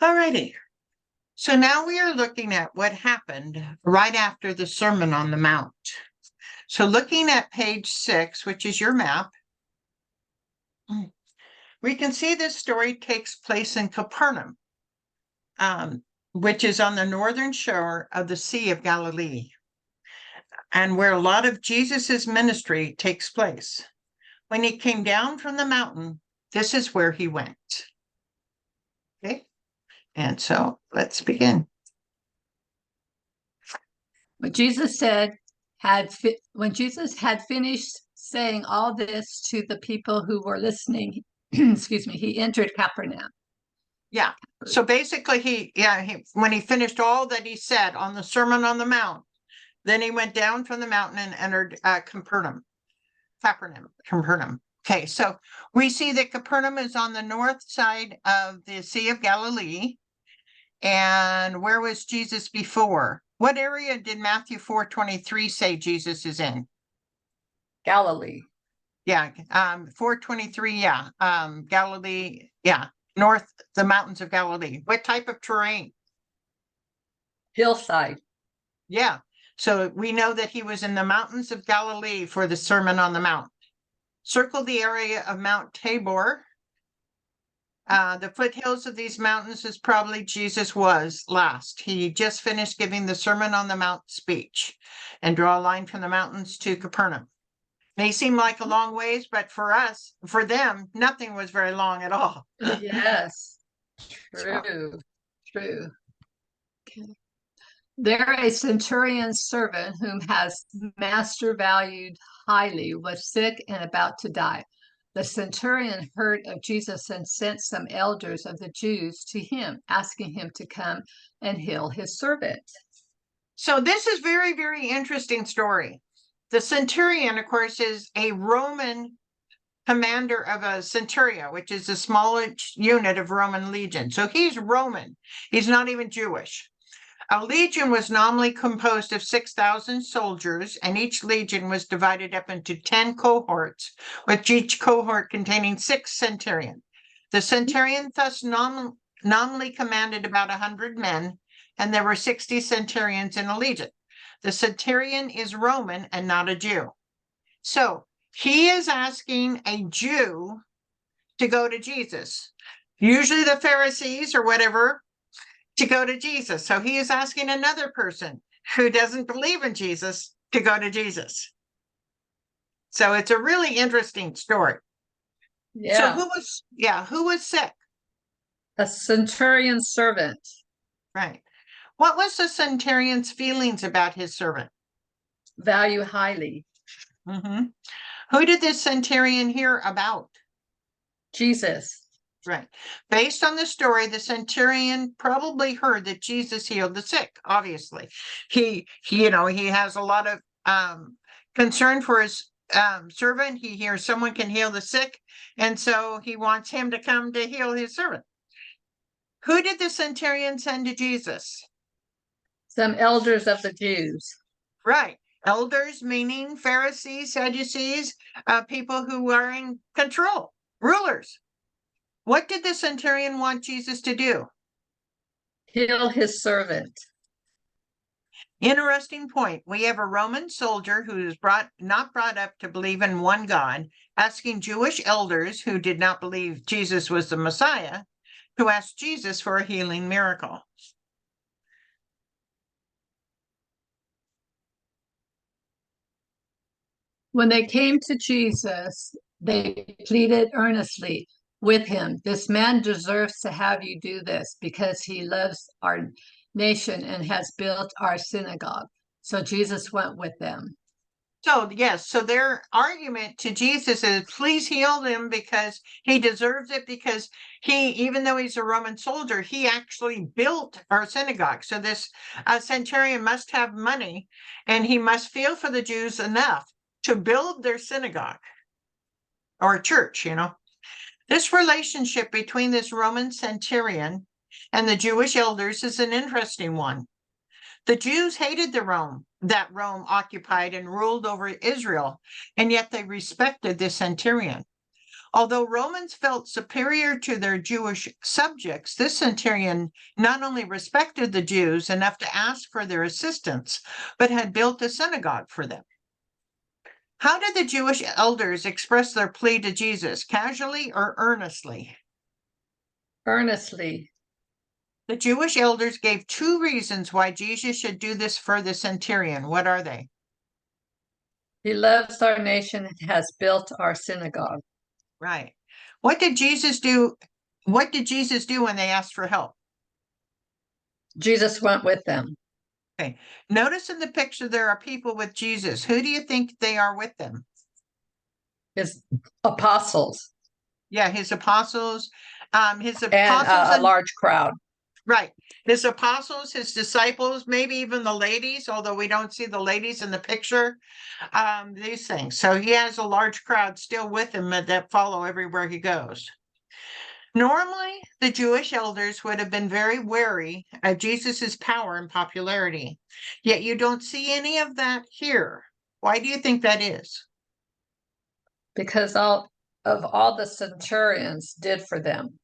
All righty. So now we are looking at what happened right after the Sermon on the Mount. So looking at page 6, which is your map, we can see this story takes place in Capernaum, which is on the northern shore of the Sea of Galilee, and where a lot of Jesus's ministry takes place. When he came down from the mountain, this is where he went. Okay, and so let's begin. When Jesus had finished saying all this to the people who were listening, excuse me, he entered Capernaum. Yeah. So basically when he finished all that he said on the Sermon on the Mount, then he went down from the mountain and entered Capernaum. Okay, so we see that Capernaum is on the north side of the Sea of Galilee. And where was Jesus before? What area did Matthew 4:23 say Jesus is in? Galilee. Yeah, 4:23, yeah. Galilee, yeah, north, the mountains of Galilee. What type of terrain? Hillside. Yeah, so we know that he was in the mountains of Galilee for the Sermon on the Mount. Circle the area of Mount Tabor. The foothills of these mountains is probably Jesus was last. He just finished giving the Sermon on the Mount speech. And draw a line from the mountains to Capernaum. May seem like a long ways, but for them, nothing was very long at all. Yes, true. Okay. There a centurion's servant whom his master valued highly was sick and about to die. The centurion heard of Jesus and sent some elders of the Jews to him, asking him to come and heal his servant. So this is very, very interesting story. The centurion, of course, is a Roman commander of a centuria, which is a smallest unit of Roman legion. So he's Roman. He's not even Jewish. A legion was nominally composed of 6,000 soldiers, and each legion was divided up into 10 cohorts, with each cohort containing 6 centurions. The centurion thus nominally commanded about 100 men, and there were 60 centurions in a legion. The centurion is Roman and not a Jew. So he is asking a Jew to go to Jesus, usually the Pharisees or whatever, to go to Jesus. So he is asking another person who doesn't believe in Jesus to go to Jesus. So it's a really interesting story. Yeah. So who was sick? A centurion's servant. Right. What was the centurion's feelings about his servant? Value highly. Mm-hmm. Who did this centurion hear about? Jesus. Right. Based on the story, the centurion probably heard that Jesus healed the sick. Obviously, he has a lot of concern for his servant. He hears someone can heal the sick, and so he wants him to come to heal his servant. Who did the centurion send to Jesus? Some elders of the Jews. Right. Elders meaning Pharisees, Sadducees, people who are in control, rulers. What did the centurion want Jesus to do? Heal his servant. Interesting point. We have a Roman soldier who is not brought up to believe in one God, asking Jewish elders who did not believe Jesus was the Messiah to ask Jesus for a healing miracle. When they came to Jesus, they pleaded earnestly with him, "This man deserves to have you do this because he loves our nation and has built our synagogue." So Jesus went with them. So, yes, so their argument to Jesus is, please heal him because he deserves it, because he, even though he's a Roman soldier, he actually built our synagogue. So this centurion must have money, and he must feel for the Jews enough to build their synagogue or church, This relationship between this Roman centurion and the Jewish elders is an interesting one. The Jews hated that Rome occupied and ruled over Israel, and yet they respected the centurion. Although Romans felt superior to their Jewish subjects, this centurion not only respected the Jews enough to ask for their assistance, but had built a synagogue for them. How did the Jewish elders express their plea to Jesus, casually or earnestly? Earnestly. The Jewish elders gave two reasons why Jesus should do this for the centurion. What are they? He loves our nation and has built our synagogue. Right. What did Jesus do? What did Jesus do when they asked for help? Jesus went with them. Okay. Notice in the picture there are people with Jesus. Who do you think they are with them? His apostles. Yeah, his apostles. His And apostles a large crowd. right. His apostles, his disciples, maybe even the ladies, although we don't see the ladies in the picture. These things. So he has a large crowd still with him that follow everywhere he goes. Normally, the Jewish elders would have been very wary of Jesus's power and popularity. Yet you don't see any of that here. Why do you think that is? Because all the centurions did for them.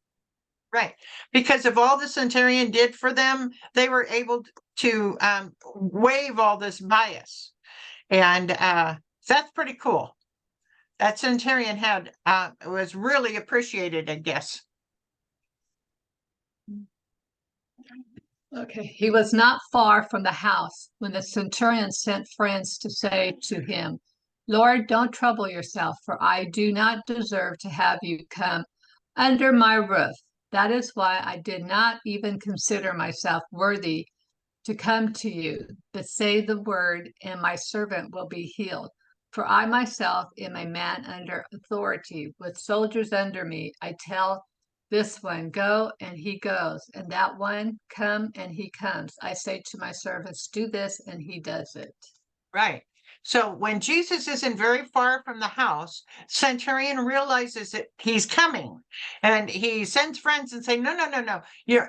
Right. Because of all the centurion did for them, they were able to waive all this bias. And that's pretty cool. That centurion had was really appreciated, I guess. Okay. He was not far from the house when the centurion sent friends to say to him, Lord, don't trouble yourself, for I do not deserve to have you come under my roof. That is why I did not even consider myself worthy to come to you, but say the word, and my servant will be healed. For I myself am a man under authority, with soldiers under me. I tell this one, go, and he goes, and that one, come, and he comes. I say to my servants, do this, and he does it. Right. So when Jesus isn't very far from the house, centurion realizes that he's coming, and he sends friends and say, no, no, no, no,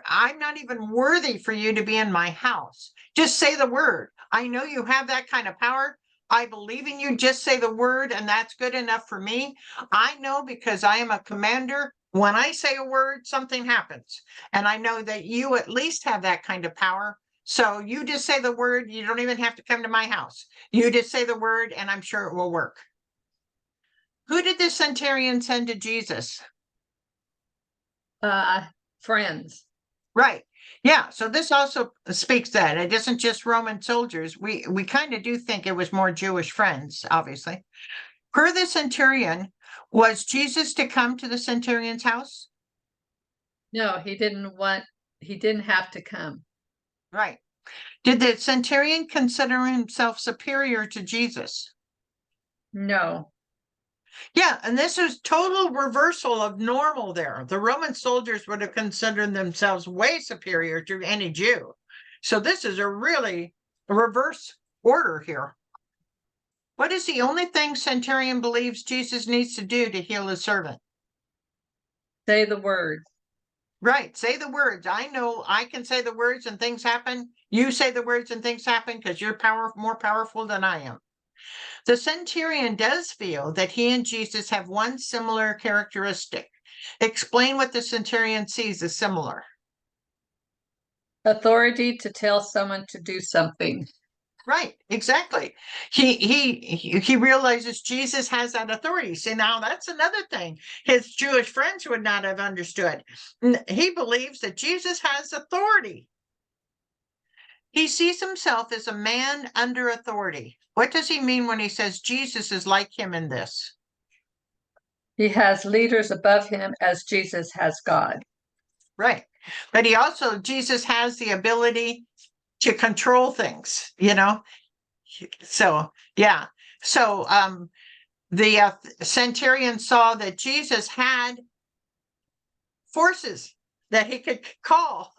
I'm not even worthy for you to be in my house. Just say the word. I know you have that kind of power. I believe in you. Just say the word, and that's good enough for me. I know because I am a commander. When I say a word, something happens. And I know that you at least have that kind of power. So you just say the word. You don't even have to come to my house. You just say the word, and I'm sure it will work. Who did the centurion send to Jesus? Friends. Right. Yeah. So this also speaks that it isn't just Roman soldiers. We kind of do think it was more Jewish friends, obviously. Per the centurion, was Jesus to come to the centurion's house? No, he didn't have to come. Right. Did the centurion consider himself superior to Jesus? No. Yeah, and this is total reversal of normal there. The Roman soldiers would have considered themselves way superior to any Jew. So this is a really reverse order here. What is the only thing centurion believes Jesus needs to do to heal his servant? Say the word. Right, say the words. I know I can say the words and things happen. You say the words and things happen because you're more powerful than I am. The centurion does feel that he and Jesus have one similar characteristic. Explain what the centurion sees as similar. Authority to tell someone to do something. Right, exactly. He realizes Jesus has that authority. See, now that's another thing his Jewish friends would not have understood. He believes that Jesus has authority. He sees himself as a man under authority. What does he mean when he says Jesus is like him in this? He has leaders above him as Jesus has God. Right. But he also, Jesus has the ability to control things, you know? So, yeah. So, the centurion saw that Jesus had forces that he could call,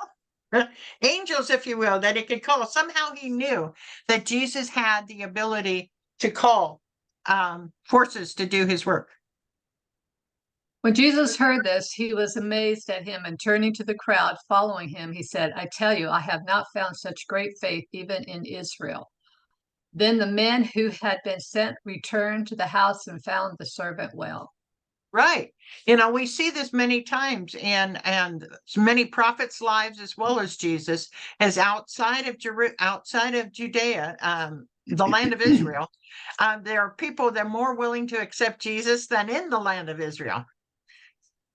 angels, if you will, that he could call. Somehow he knew that Jesus had the ability to call forces to do his work. When Jesus heard this, he was amazed at him, and turning to the crowd following him, he said, I tell you, I have not found such great faith even in Israel. Then the men who had been sent returned to the house and found the servant well. Right. You know, we see this many times and many prophets' lives as well as Jesus, as outside of Judea, the land of Israel, there are people that are more willing to accept Jesus than in the land of Israel.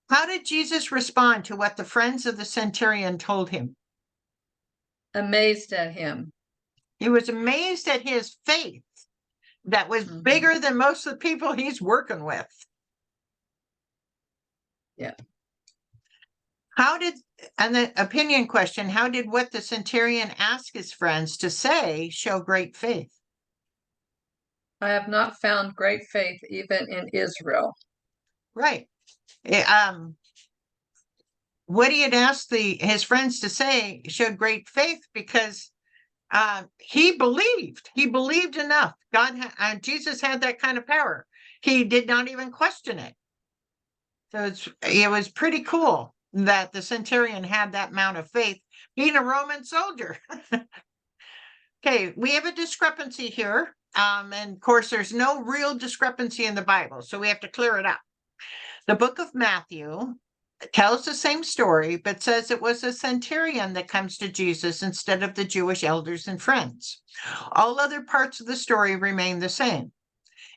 How did Jesus respond to what the friends of the centurion told him? Amazed at him. He was amazed at his faith that was bigger than most of the people he's working with. Yeah. And the opinion question, how did what the centurion ask his friends to say show great faith? I have not found great faith even in Israel. Right. What he had asked his friends to say showed great faith because he believed enough. Jesus had that kind of power. He did not even question it. So it was pretty cool that the centurion had that amount of faith, being a Roman soldier. Okay, we have a discrepancy here. And of course, there's no real discrepancy in the Bible, so we have to clear it up. The book of Matthew tells the same story, but says it was a centurion that comes to Jesus instead of the Jewish elders and friends. All other parts of the story remain the same.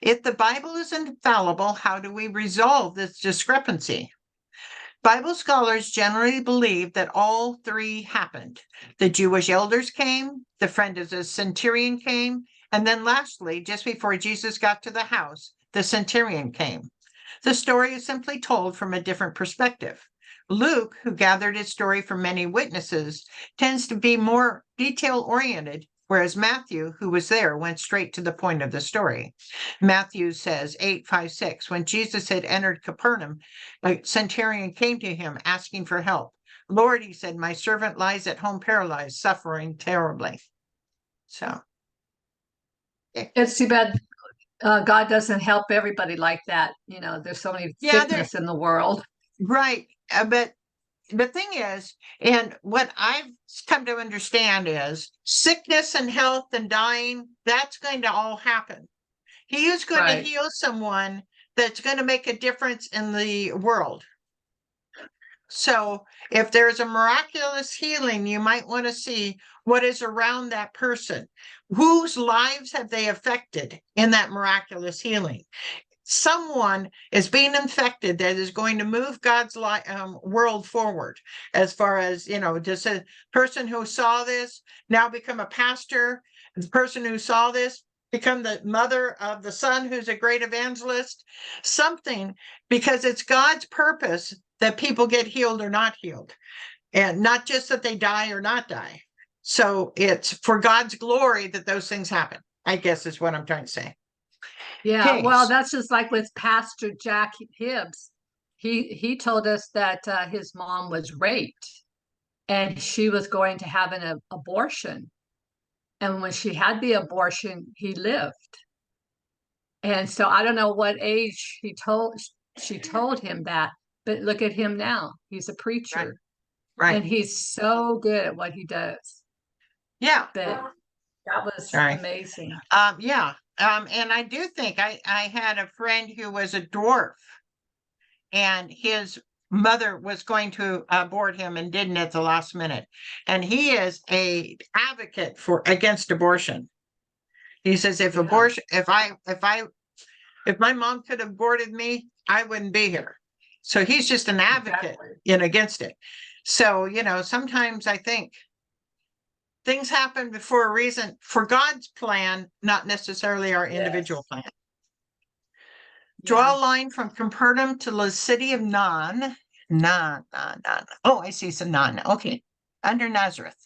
If the Bible is infallible, how do we resolve this discrepancy? Bible scholars generally believe that all three happened. The Jewish elders came, the friend of the centurion came, and then lastly, just before Jesus got to the house, the centurion came. The story is simply told from a different perspective. Luke, who gathered his story from many witnesses, tends to be more detail-oriented, whereas Matthew, who was there, went straight to the point of the story. Matthew says, 8:5-6, when Jesus had entered Capernaum, a centurion came to him asking for help. Lord, he said, my servant lies at home paralyzed, suffering terribly. So. It's too bad God doesn't help everybody like that. You know, there's so many sickness in the world. Right. But the thing is, and what I've come to understand is sickness and health and dying, that's going to all happen. He is going to heal someone that's going to make a difference in the world. So if there's a miraculous healing, you might want to see what is around that person. Whose lives have they affected in that miraculous healing? Someone is being infected that is going to move God's world forward. As far as, does a person who saw this now become a pastor? The person who saw this become the mother of the son who's a great evangelist? Something, because it's God's purpose that people get healed or not healed, and not just that they die or not die. So it's for God's glory that those things happen, I guess is what I'm trying to say. Yeah, well, that's just like with Pastor Jack Hibbs. He told us that his mom was raped and she was going to have an abortion. And when she had the abortion, he lived. And so I don't know what age she told him that, but look at him now. He's a preacher. Right. And he's so good at what he does. Yeah. But that was amazing. Yeah. And I do think I had a friend who was a dwarf, and his mother was going to abort him and didn't at the last minute. And he is a advocate against abortion. He says, if my mom could have aborted me, I wouldn't be here. So he's just an advocate against it. So, sometimes I think things happen for a reason, for God's plan, not necessarily our individual plan. Draw a line from Capernaum to the city of Non. Oh, I see some Non. Okay. Under Nazareth.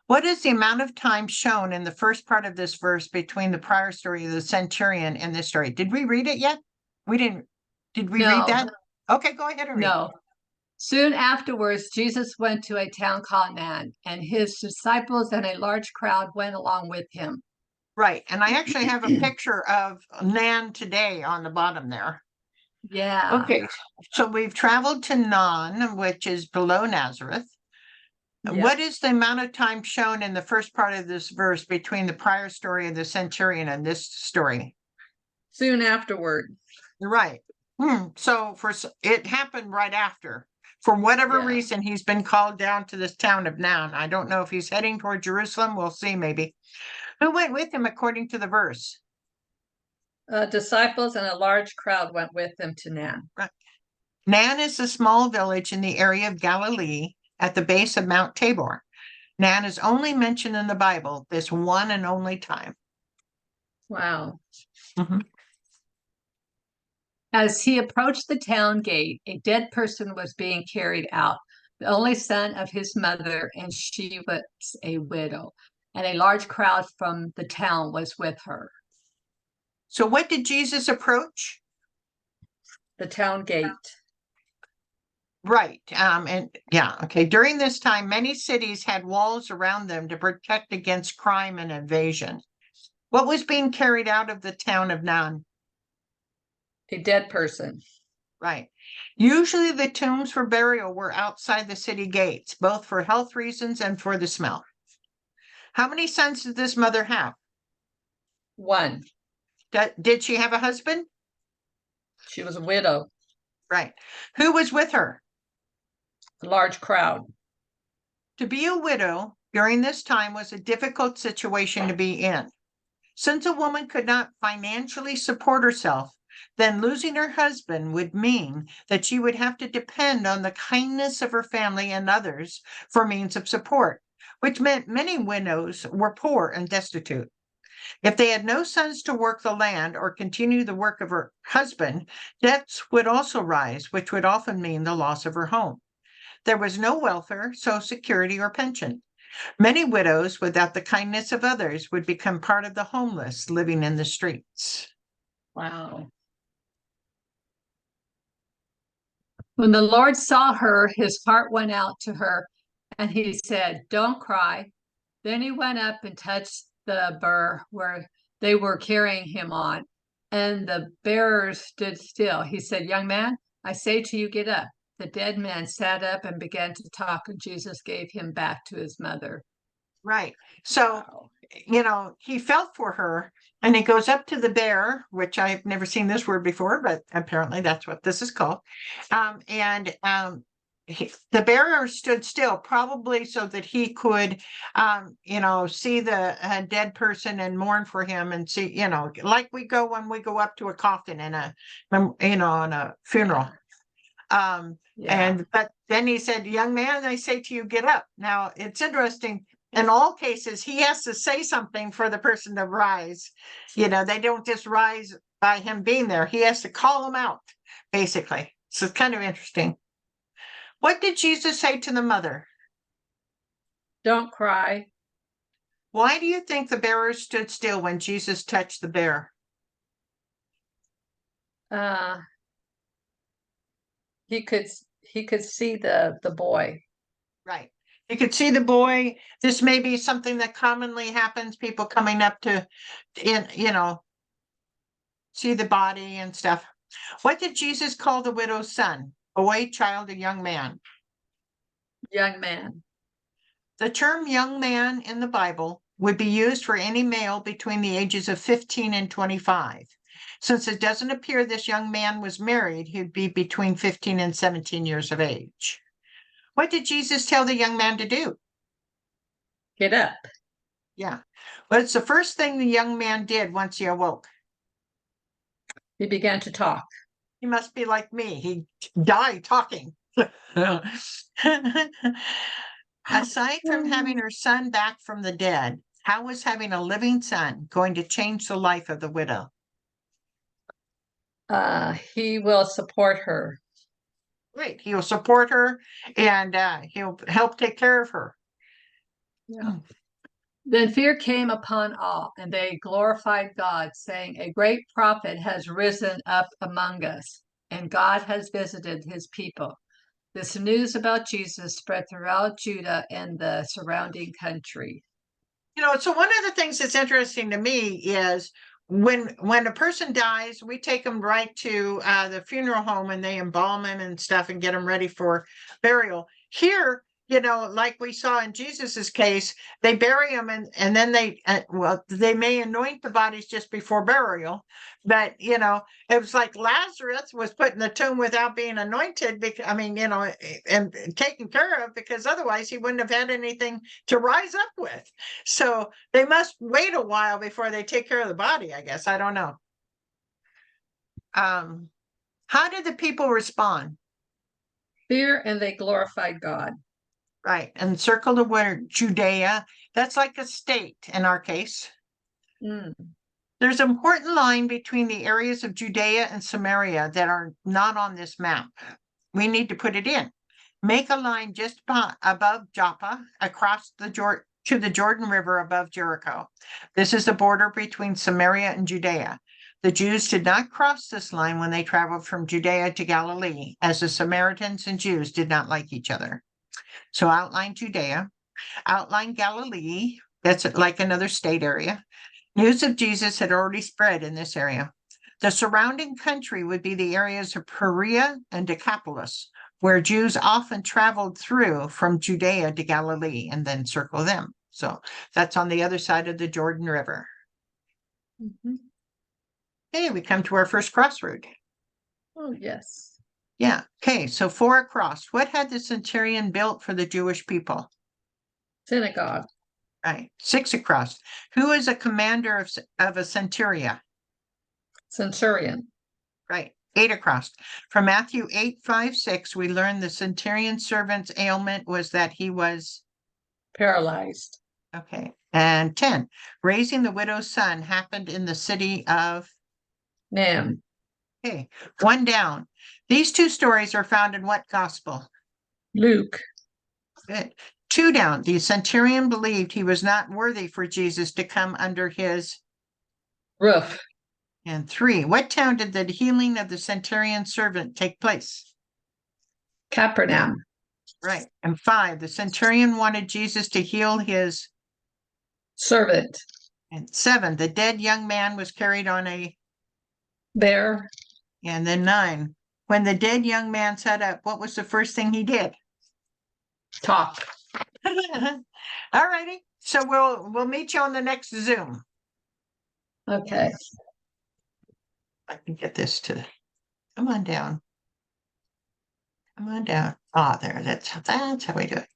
What is the amount of time shown in the first part of this verse between the prior story of the centurion and this story? Did we read it yet? We didn't. Did we read that? Okay, go ahead and read. No. Soon afterwards, Jesus went to a town called Nan, and his disciples and a large crowd went along with him. Right. And I actually have a picture of Nan today on the bottom there. Yeah. Okay. So we've traveled to Non, which is below Nazareth. Yeah. What is the amount of time shown in the first part of this verse between the prior story of the centurion and this story? Soon afterward. Right. So it happened right after. For whatever Yeah. reason, he's been called down to this town of Nain. I don't know if he's heading toward Jerusalem. We'll see, maybe. Who went with him according to the verse? Disciples and a large crowd went with them to Nan. Right. Nain is a small village in the area of Galilee at the base of Mount Tabor. Nain is only mentioned in the Bible this one and only time. Wow. Mhm. As he approached the town gate, a dead person was being carried out, the only son of his mother, and she was a widow, and a large crowd from the town was with her. So what did Jesus approach? The town gate. Right. And yeah, okay. During this time, many cities had walls around them to protect against crime and invasion. What was being carried out of the town of Nain? A dead person. Right. Usually the tombs for burial were outside the city gates, both for health reasons and for the smell. How many sons did this mother have? One. Did she have a husband? She was a widow. Right. Who was with her? A large crowd. To be a widow during this time was a difficult situation to be in. Since a woman could not financially support herself, then losing her husband would mean that she would have to depend on the kindness of her family and others for means of support, which meant many widows were poor and destitute. If they had no sons to work the land or continue the work of her husband, debts would also rise, which would often mean the loss of her home. There was no welfare, social security, or pension. Many widows, without the kindness of others, would become part of the homeless living in the streets. Wow. When the Lord saw her, his heart went out to her, and he said, "Don't cry." Then he went up and touched the bier where they were carrying him on, and the bearers stood still. He said, "Young man, I say to you, get up." The dead man sat up and began to talk, and Jesus gave him back to his mother. Right. So, he felt for her and he goes up to the bear, which I've never seen this word before, but apparently that's what this is called. The bearer stood still, probably so that he could, see the dead person and mourn for him and see, like we go when we go up to a coffin in in a funeral. But then he said, "Young man, I say to you, get up." Now it's interesting. In all cases, he has to say something for the person to rise. They don't just rise by him being there. He has to call them out, basically. So it's kind of interesting. What did Jesus say to the mother? Don't cry. Why do you think the bearer stood still when Jesus touched the bear? He could see the boy. Right. You could see the boy. This may be something that commonly happens, people coming up to, see the body and stuff. What did Jesus call the widow's son? Boy, child, or young man? Young man. The term young man in the Bible would be used for any male between the ages of 15 and 25. Since it doesn't appear this young man was married, he'd be between 15 and 17 years of age. What did Jesus tell the young man to do? Get up. Yeah. What's the first thing the young man did once he awoke? He began to talk. He must be like me. He died talking. Aside from having her son back from the dead, how was having a living son going to change the life of the widow? He will support her. Great. He'll support her and he'll help take care of her. Yeah. Then fear came upon all, and they glorified God, saying, "A great prophet has risen up among us, and God has visited his people." This news about Jesus spread throughout Judah and the surrounding country. So one of the things that's interesting to me is when a person dies, we take them right to the funeral home and they embalm him and stuff and get him ready for burial. Here, like we saw in Jesus's case, they bury him and then they may anoint the bodies just before burial, but it was like Lazarus was put in the tomb without being anointed, because and taken care of, because otherwise he wouldn't have had anything to rise up with. So they must wait a while before they take care of the body, I guess. I don't know. How did the people respond? Fear, and they glorified God. Right. And circle the word Judea. That's like a state in our case. Mm. There's an important line between the areas of Judea and Samaria that are not on this map. We need to put it in. Make a line just above Joppa, across to the Jordan River above Jericho. This is the border between Samaria and Judea. The Jews did not cross this line when they traveled from Judea to Galilee, as the Samaritans and Jews did not like each other. So outline Judea, outline Galilee, that's like another state area. News of Jesus had already spread in this area. The surrounding country would be the areas of Perea and Decapolis, where Jews often traveled through from Judea to Galilee, and then circle them. So that's on the other side of the Jordan River. Mm-hmm. Okay, we come to our first crossroad. Oh, yes. Yeah. Okay. So 4 across. What had the centurion built for the Jewish people? Synagogue. Right. 6 across. Who is a commander of a centuria? Centurion. Right. 8 across. From Matthew 8:5-6, we learn the centurion servant's ailment was that he was paralyzed. Okay. And 10. Raising the widow's son happened in the city of Nam. Okay. 1 down. These 2 stories are found in what gospel? Luke. Good. 2 down. The centurion believed he was not worthy for Jesus to come under his roof. And 3. What town did the healing of the centurion servant take place? Capernaum. Right. And 5. The centurion wanted Jesus to heal his servant. And 7. The dead young man was carried on a bear. And then 9. When the dead young man sat up, what was the first thing he did? Talk. All righty. So we'll meet you on the next Zoom. Okay. I can get this to come on down. Come on down. Ah, there. That's how we do it.